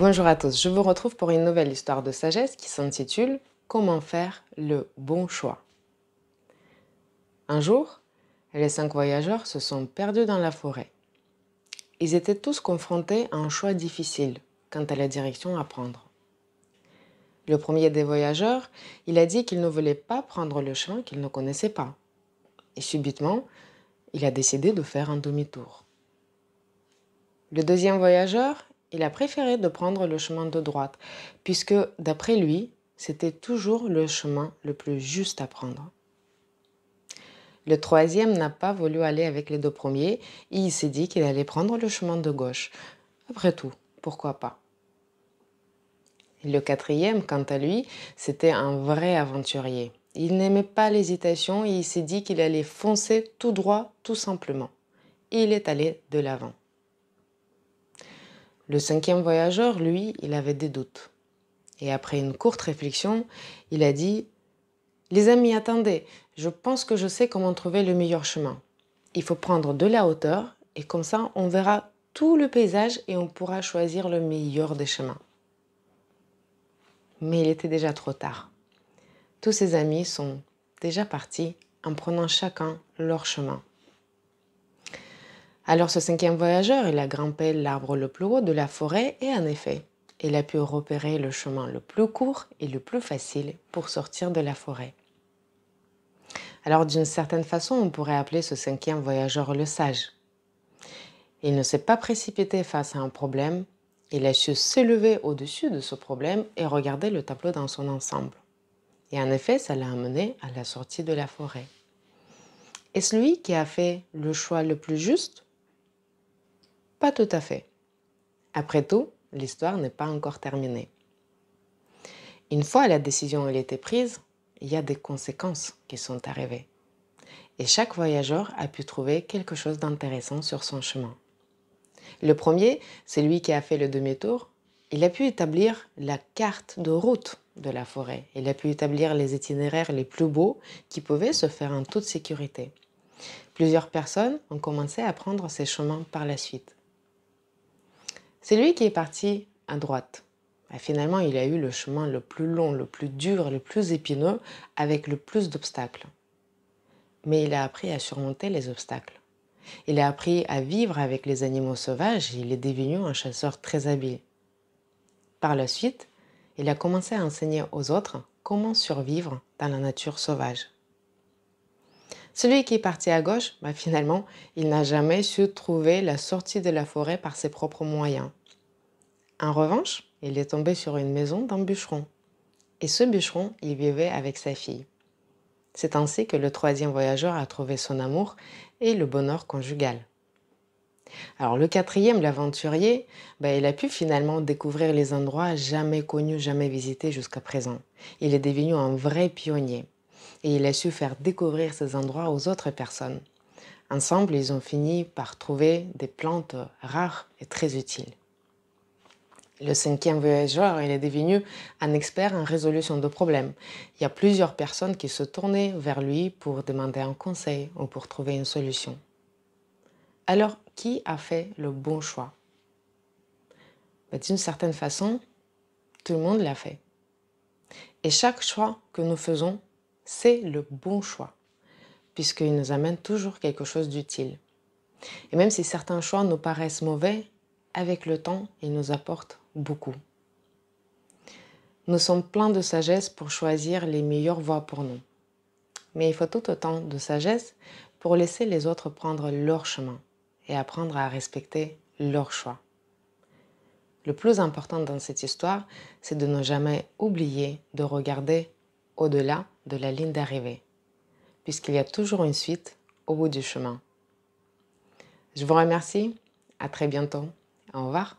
Bonjour à tous, je vous retrouve pour une nouvelle histoire de sagesse qui s'intitule Comment faire le bon choix. Un jour, les 5 voyageurs se sont perdus dans la forêt. Ils étaient tous confrontés à un choix difficile quant à la direction à prendre. Le premier des voyageurs, il a dit qu'il ne voulait pas prendre le chemin qu'il ne connaissait pas. Et subitement, il a décidé de faire un demi-tour. Le deuxième voyageur, il a préféré de prendre le chemin de droite, puisque d'après lui, c'était toujours le chemin le plus juste à prendre. Le troisième n'a pas voulu aller avec les deux premiers et il s'est dit qu'il allait prendre le chemin de gauche. Après tout, pourquoi pas? Le quatrième, quant à lui, c'était un vrai aventurier. Il n'aimait pas l'hésitation et il s'est dit qu'il allait foncer tout droit, tout simplement. Et il est allé de l'avant. Le cinquième voyageur, lui, il avait des doutes. Et après une courte réflexion, il a dit « Les amis, attendez, je pense que je sais comment trouver le meilleur chemin. Il faut prendre de la hauteur et comme ça, on verra tout le paysage et on pourra choisir le meilleur des chemins. » Mais il était déjà trop tard. Tous ses amis sont déjà partis en prenant chacun leur chemin. Alors ce cinquième voyageur, il a grimpé l'arbre le plus haut de la forêt et en effet, il a pu repérer le chemin le plus court et le plus facile pour sortir de la forêt. Alors d'une certaine façon, on pourrait appeler ce cinquième voyageur le sage. Il ne s'est pas précipité face à un problème, il a su s'élever au-dessus de ce problème et regarder le tableau dans son ensemble. Et en effet, ça l'a amené à la sortie de la forêt. Est-ce lui qui a fait le choix le plus juste? Pas tout à fait. Après tout, l'histoire n'est pas encore terminée. Une fois la décision a été prise, il y a des conséquences qui sont arrivées. Et chaque voyageur a pu trouver quelque chose d'intéressant sur son chemin. Le premier, c'est lui qui a fait le demi-tour. Il a pu établir la carte de route de la forêt. Il a pu établir les itinéraires les plus beaux qui pouvaient se faire en toute sécurité. Plusieurs personnes ont commencé à prendre ces chemins par la suite. C'est lui qui est parti à droite. Et finalement, il a eu le chemin le plus long, le plus dur, le plus épineux, avec le plus d'obstacles. Mais il a appris à surmonter les obstacles. Il a appris à vivre avec les animaux sauvages et il est devenu un chasseur très habile. Par la suite, il a commencé à enseigner aux autres comment survivre dans la nature sauvage. Celui qui est parti à gauche, finalement, il n'a jamais su trouver la sortie de la forêt par ses propres moyens. En revanche, il est tombé sur une maison d'un bûcheron. Et ce bûcheron, il vivait avec sa fille. C'est ainsi que le troisième voyageur a trouvé son amour et le bonheur conjugal. Alors le quatrième, l'aventurier, il a pu finalement découvrir les endroits jamais connus, jamais visités jusqu'à présent. Il est devenu un vrai pionnier et il a su faire découvrir ces endroits aux autres personnes. Ensemble, ils ont fini par trouver des plantes rares et très utiles. Le cinquième voyageur, il est devenu un expert en résolution de problèmes. Il y a plusieurs personnes qui se tournaient vers lui pour demander un conseil ou pour trouver une solution. Alors, qui a fait le bon choix? D'une certaine façon, tout le monde l'a fait. Et chaque choix que nous faisons, c'est le bon choix, puisqu'il nous amène toujours quelque chose d'utile. Et même si certains choix nous paraissent mauvais, avec le temps, ils nous apportent beaucoup. Nous sommes pleins de sagesse pour choisir les meilleures voies pour nous. Mais il faut tout autant de sagesse pour laisser les autres prendre leur chemin et apprendre à respecter leur choix. Le plus important dans cette histoire, c'est de ne jamais oublier de regarder au-delà de la ligne d'arrivée, puisqu'il y a toujours une suite au bout du chemin. Je vous remercie, à très bientôt, au revoir.